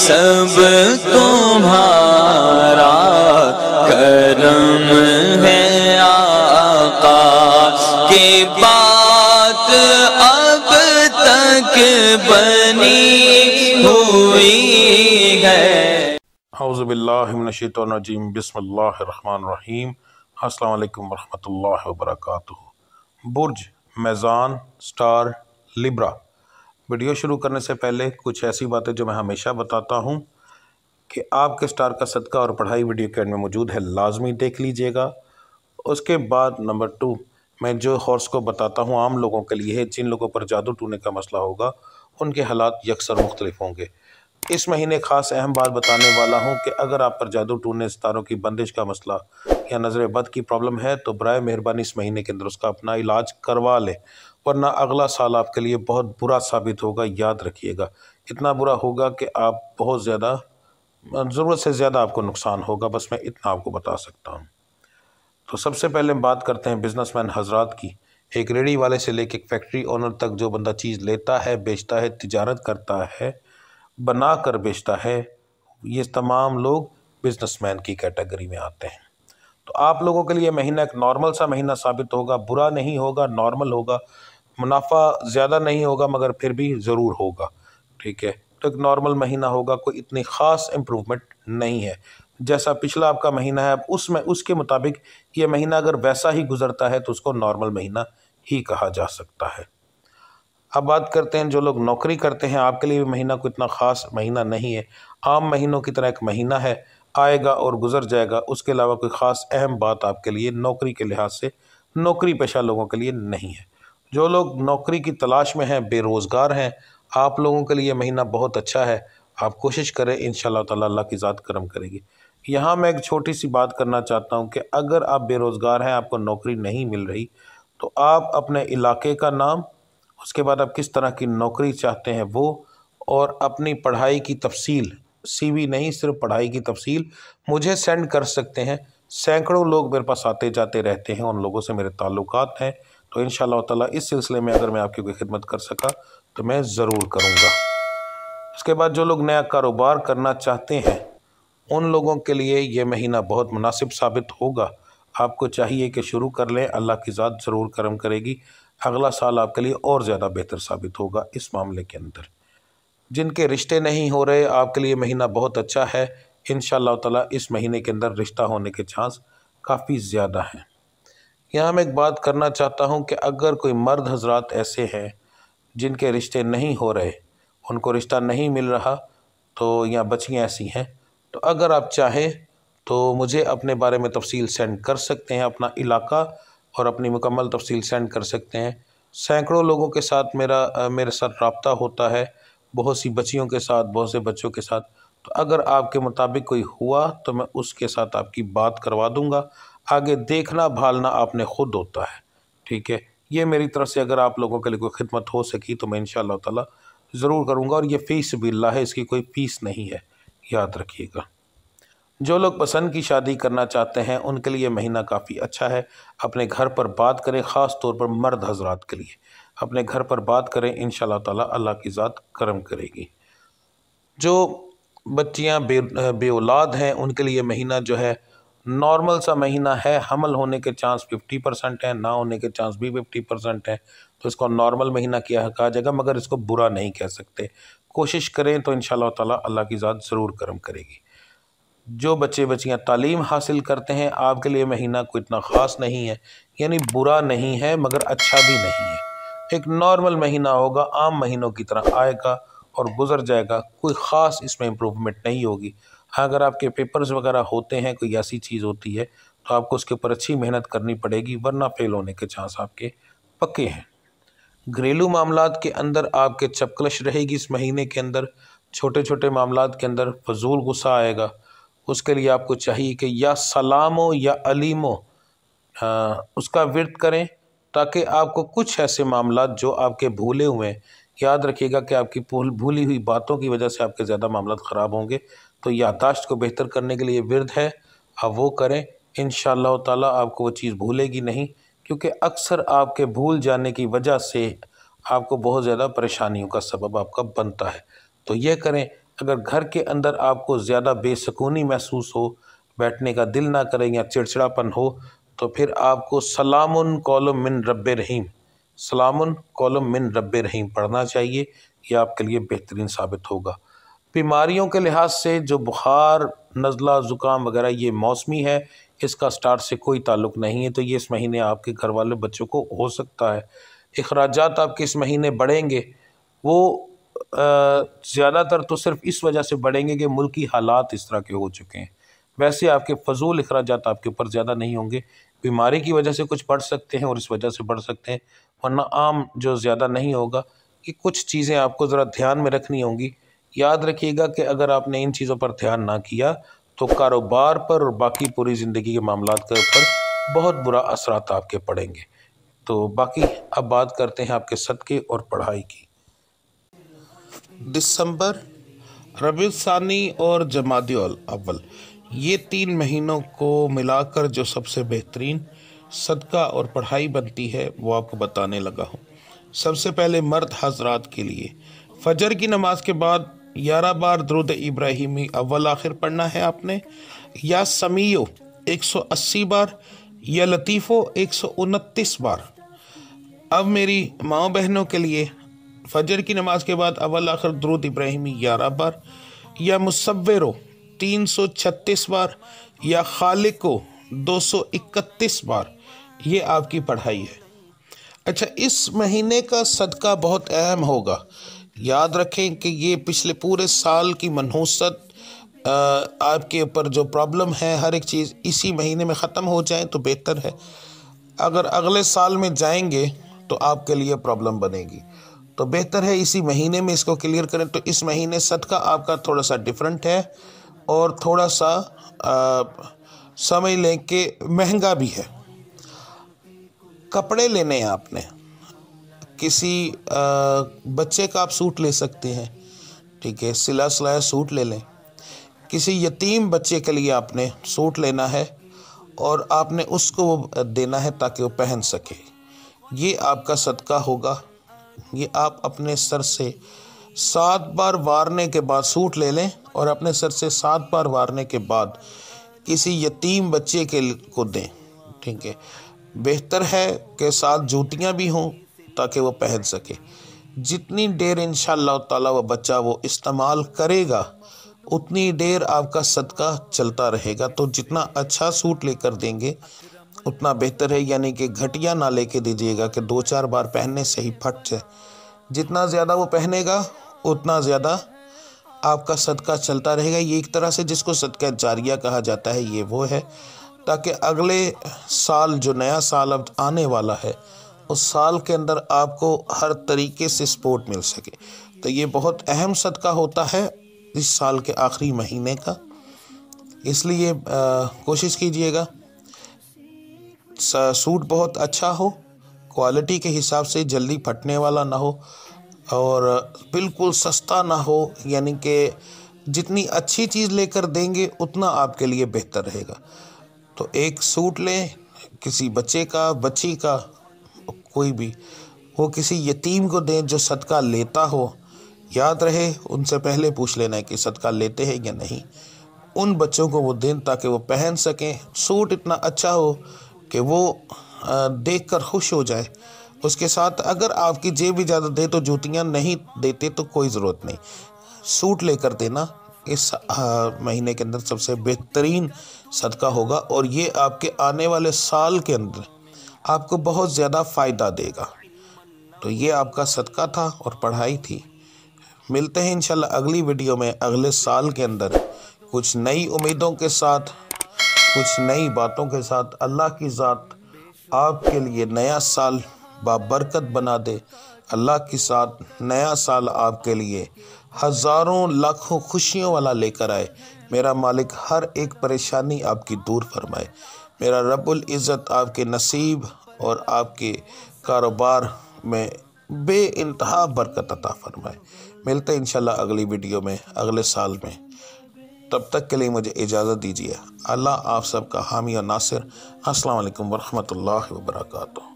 सब तुम्हारा करम है आका की बात अब तक बनी हुई है। औज़ु बिल्लाहि मिनश शैतानिर रजीम, बिस्मिल्लाहिर रहमानिर रहीम, अस्सलामु अलैकुम वरहमतुल्लाहि वबरकातुहू। बुर्ज, मैज़ान, स्टार, लिब्रा। वीडियो शुरू करने से पहले कुछ ऐसी बातें जो मैं हमेशा बताता हूँ कि आपके स्टार का सदका और पढ़ाई वीडियो के एंड में मौजूद है, लाजमी देख लीजिएगा। उसके बाद नंबर 2, मैं जो हॉर्स को बताता हूँ आम लोगों के लिए है। जिन लोगों पर जादू टूने का मसला होगा उनके हालात यकसर मुख्तलिफ होंगे। इस महीने ख़ास अहम बात बताने वाला हूँ कि अगर आप पर जादू टूने, सितारों की बंदिश का मसला या नज़र बद की प्रॉब्लम है तो बराए मेहरबानी इस महीने के अंदर उसका अपना इलाज करवा लें, वरना अगला साल आपके लिए बहुत बुरा साबित होगा। याद रखिएगा, इतना बुरा होगा कि आप बहुत ज़्यादा, ज़रूरत से ज़्यादा आपको नुकसान होगा। बस मैं इतना आपको बता सकता हूँ। तो सबसे पहले हम बात करते हैं बिजनेसमैन हजरात की। एक रेडी वाले से लेकर एक फैक्ट्री ओनर तक जो बंदा चीज़ लेता है, बेचता है, तिजारत करता है, बना कर बेचता है, ये तमाम लोग बिजनेसमैन की कैटेगरी में आते हैं। तो आप लोगों के लिए महीना एक नॉर्मल सा महीना साबित होगा, बुरा नहीं होगा, नॉर्मल होगा। मुनाफा ज़्यादा नहीं होगा मगर फिर भी ज़रूर होगा, ठीक है। तो एक नॉर्मल महीना होगा, कोई इतनी ख़ास इम्प्रूवमेंट नहीं है। जैसा पिछला आपका महीना है, अब उसमें उसके मुताबिक ये महीना अगर वैसा ही गुजरता है तो उसको नॉर्मल महीना ही कहा जा सकता है। अब बात करते हैं जो लोग नौकरी करते हैं, आपके लिए भी महीना कोई इतना ख़ास महीना नहीं है। आम महीनों की तरह एक महीना है, आएगा और गुजर जाएगा। उसके अलावा कोई ख़ास अहम बात आपके लिए नौकरी के लिहाज से, नौकरी पेशा लोगों के लिए नहीं है। जो लोग नौकरी की तलाश में हैं, बेरोज़गार हैं, आप लोगों के लिए महीना बहुत अच्छा है। आप कोशिश करें, इंशाअल्लाह ताला अल्लाह की ज़ात करम करेगी। यहाँ मैं एक छोटी सी बात करना चाहता हूँ कि अगर आप बेरोज़गार हैं, आपको नौकरी नहीं मिल रही, तो आप अपने इलाके का नाम, उसके बाद आप किस तरह की नौकरी चाहते हैं वो, और अपनी पढ़ाई की तफसील, सीवी नहीं सिर्फ पढ़ाई की तफसील मुझे सेंड कर सकते हैं। सैकड़ों लोग मेरे पास आते जाते रहते हैं, उन लोगों से मेरे ताल्लुकात हैं। तो इंशाअल्लाह ताला इस सिलसिले में अगर मैं आपकी कोई खिदमत कर सका तो मैं ज़रूर करूँगा। उसके बाद जो लोग नया कारोबार करना चाहते हैं उन लोगों के लिए ये महीना बहुत मुनासिब साबित होगा। आपको चाहिए कि शुरू कर लें, अल्लाह की ज़ात ज़रूर करम करेगी। अगला साल आपके लिए और ज़्यादा बेहतर साबित होगा इस मामले के अंदर। जिनके रिश्ते नहीं हो रहे, आपके लिए महीना बहुत अच्छा है। इंशाअल्लाह ताला इस महीने के अंदर रिश्ता होने के चांस काफ़ी ज़्यादा हैं। यहाँ मैं एक बात करना चाहता हूँ कि अगर कोई मर्द हजरात ऐसे हैं जिनके रिश्ते नहीं हो रहे, उनको रिश्ता नहीं मिल रहा, तो या बच्चियाँ ऐसी हैं, तो अगर आप चाहें तो मुझे अपने बारे में तफसील सेंड कर सकते हैं, अपना इलाका और अपनी मुकम्मल तफसील सेंड कर सकते हैं। सैकड़ों लोगों के साथ मेरे साथ रब्ता होता है, बहुत सी बच्चियों के साथ, बहुत से बच्चों के साथ। तो अगर आपके मुताबिक कोई हुआ तो मैं उसके साथ आपकी बात करवा दूंगा। आगे देखना भालना आपने खुद होता है, ठीक है। ये मेरी तरफ से अगर आप लोगों के लिए कोई खिदमत हो सकी तो मैं इंशाअल्लाह ताला ज़रूर करूँगा। और ये फ़ीस बिल्लाह है, इसकी कोई फ़ीस नहीं है, याद रखिएगा। जो लोग पसंद की शादी करना चाहते हैं उनके लिए महीना काफ़ी अच्छा है। अपने घर पर बात करें, ख़ास तौर पर मर्द हजरात के लिए अपने घर पर बात करें, इंशाअल्लाह ताला अल्लाह की ज़ात करम करेगी। जो बच्चियां बे औलाद हैं उनके लिए महीना जो है नॉर्मल सा महीना है। हमल होने के चांस 50% है, ना होने के चांस भी 50% है। तो इसको नॉर्मल महीना क्या कहा जाएगा, मगर इसको बुरा नहीं कह सकते। कोशिश करें तो इंशाअल्लाह ताला अल्लाह की ज़ात ज़रूर करम करेगी। जो बच्चे बच्चियां तालीम हासिल करते हैं, आपके लिए महीना कोई इतना ख़ास नहीं है, यानी बुरा नहीं है मगर अच्छा भी नहीं है। एक नॉर्मल महीना होगा, आम महीनों की तरह आएगा और गुजर जाएगा। कोई ख़ास इसमें इम्प्रूवमेंट नहीं होगी। हाँ, अगर आपके पेपर्स वगैरह होते हैं, कोई ऐसी चीज़ होती है तो आपको उसके ऊपर अच्छी मेहनत करनी पड़ेगी, वरना फेल होने के चांस आपके पक्के हैं। घरेलू मामलात के अंदर आपके चपकलश रहेगी इस महीने के अंदर। छोटे छोटे मामलात के अंदर फजूल गुस्सा आएगा। उसके लिए आपको चाहिए कि या सलामो या अलीमो उसका विर्द करें, ताकि आपको कुछ ऐसे मामलात जो आपके भूले हुए हैं, याद रखिएगा कि आपकी भूली हुई बातों की वजह से आपके ज़्यादा मामलात ख़राब होंगे। तो याददाश्त को बेहतर करने के लिए विर्द है, आप वो करें। इंशाअल्लाह ताला आपको वो चीज़ भूलेगी नहीं, क्योंकि अक्सर आपके भूल जाने की वजह से आपको बहुत ज़्यादा परेशानियों का सबब आपका बनता है। तो ये करें। अगर घर के अंदर आपको ज़्यादा बेसुकूनी महसूस हो, बैठने का दिल ना करे या चिड़चिड़ापन हो, तो फिर आपको सलामुन कौलुम मिन रब्बिर रहीम, सलामुन कौलुम मिन रब्बिर रहीम पढ़ना चाहिए। ये आपके लिए बेहतरीन साबित होगा। बीमारियों के लिहाज से जो बुखार, नज़ला, ज़ुकाम वगैरह ये मौसमी है, इसका स्टार्ट से कोई ताल्लुक़ नहीं है। तो ये इस महीने आपके घर वाले बच्चों को हो सकता है। इखराजात आपके इस महीने बढ़ेंगे, वो ज़्यादातर तो सिर्फ इस वजह से बढ़ेंगे कि मुल्की हालात इस तरह के हो चुके हैं। वैसे आपके फजूल इखराजात आपके ऊपर ज़्यादा नहीं होंगे। बीमारी की वजह से कुछ बढ़ सकते हैं और इस वजह से बढ़ सकते हैं, वरना आम जो ज़्यादा नहीं होगा। कि कुछ चीज़ें आपको ज़रा ध्यान में रखनी होंगी। याद रखिएगा कि अगर आपने इन चीज़ों पर ध्यान ना किया तो कारोबार पर और बाकी पूरी ज़िंदगी के मामलात के ऊपर बहुत बुरा असरात आपके पड़ेंगे। तो बाकी अब बात करते हैं आपके सदक़े और पढ़ाई की। दिसंबर, रबीउल सानी और जमादिउल अव्वल, ये 3 महीनों को मिलाकर जो सबसे बेहतरीन सदका और पढ़ाई बनती है वो आपको बताने लगा हूँ। सबसे पहले मर्द हजरात के लिए फजर की नमाज के बाद 11 बार दुरूद इब्राहिमी अव्वल आखिर पढ़ना है आपने, या समीओ 180 बार, या लतीफ़ो 129 बार। अब मेरी माँ बहनों के लिए फजर की नमाज के बाद अव्वल आखिर दुरूद इब्राहिमी 11 बार, या मुसव्विरो 336 बार, या खालिको 231 बार। ये आपकी पढ़ाई है। अच्छा, इस महीने का सदका बहुत अहम होगा। याद रखें कि ये पिछले पूरे साल की मनहूसत, आपके ऊपर जो प्रॉब्लम है, हर एक चीज़ इसी महीने में ख़त्म हो जाए तो बेहतर है। अगर अगले साल में जाएंगे तो आपके लिए प्रॉब्लम बनेगी, तो बेहतर है इसी महीने में इसको क्लियर करें। तो इस महीने सदका आपका थोड़ा सा डिफरेंट है और थोड़ा सा समझ लें कि महंगा भी है। कपड़े लेने हैं आपने, किसी बच्चे का आप सूट ले सकते हैं, ठीक है, सिला सिलाया सूट ले लें। किसी यतीम बच्चे के लिए आपने सूट लेना है और आपने उसको वो देना है ताकि वो पहन सके। ये आपका सदका होगा। ये आप अपने सर से 7 बार वारने के बाद सूट ले लें और अपने सर से 7 बार वारने के बाद किसी यतीम बच्चे को दें, ठीक है। बेहतर है कि साथ जूतियाँ भी हों ताकि वो पहन सके। जितनी देर इंशाअल्लाह ताला वो बच्चा वो इस्तेमाल करेगा उतनी देर आपका सदका चलता रहेगा। तो जितना अच्छा सूट लेकर देंगे उतना बेहतर है, यानी कि घटिया ना लेके दीजिएगा कि 2-4 बार पहनने से ही फट जाए। जितना ज़्यादा वो पहनेगा उतना ज़्यादा आपका सदका चलता रहेगा। ये एक तरह से जिसको सदका जारिया कहा जाता है, ये वो है, ताकि अगले साल जो नया साल अब आने वाला है उस साल के अंदर आपको हर तरीके से सपोर्ट मिल सके। तो ये बहुत अहम सदका होता है इस साल के आखिरी महीने का। इसलिए कोशिश कीजिएगा सूट बहुत अच्छा हो, क्वालिटी के हिसाब से, जल्दी फटने वाला ना हो और बिल्कुल सस्ता ना हो। यानी कि जितनी अच्छी चीज़ लेकर देंगे उतना आपके लिए बेहतर रहेगा। तो एक सूट लें किसी बच्चे का, बच्ची का, कोई भी, वो किसी यतीम को दें जो सदका लेता हो। याद रहे उनसे पहले पूछ लेना है कि सदका लेते हैं या नहीं। उन बच्चों को वो दें ताकि वो पहन सकें। सूट इतना अच्छा हो कि वो देखकर खुश हो जाए। उसके साथ अगर आपकी जेब भी ज़्यादा दे तो जूतियाँ नहीं देते तो कोई ज़रूरत नहीं, सूट लेकर देना इस महीने के अंदर सबसे बेहतरीन सदका होगा और ये आपके आने वाले साल के अंदर आपको बहुत ज़्यादा फ़ायदा देगा। तो ये आपका सदका था और पढ़ाई थी। मिलते हैं इंशाल्लाह अगली वीडियो में अगले साल के अंदर कुछ नई उम्मीदों के साथ, कुछ नई बातों के साथ। अल्लाह की ज़ात आपके लिए नया साल बाबरकत बना दे। अल्लाह के साथ नया साल आपके लिए हज़ारों लाखों खुशियों वाला लेकर आए। मेरा मालिक हर एक परेशानी आपकी दूर फरमाए। मेरा रब्बुल इज़्ज़त आपके नसीब और आपके कारोबार में बेइंतहा बरकत अता फरमाए। मिलते हैं इंशाल्लाह अगली वीडियो में अगले साल में। तब तक के लिए मुझे इजाज़त दीजिए। अल्लाह आप सबका हामी और नासिर। अस्सलाम वालेकुम वरहमतुल्लाहि वबरकातुहू।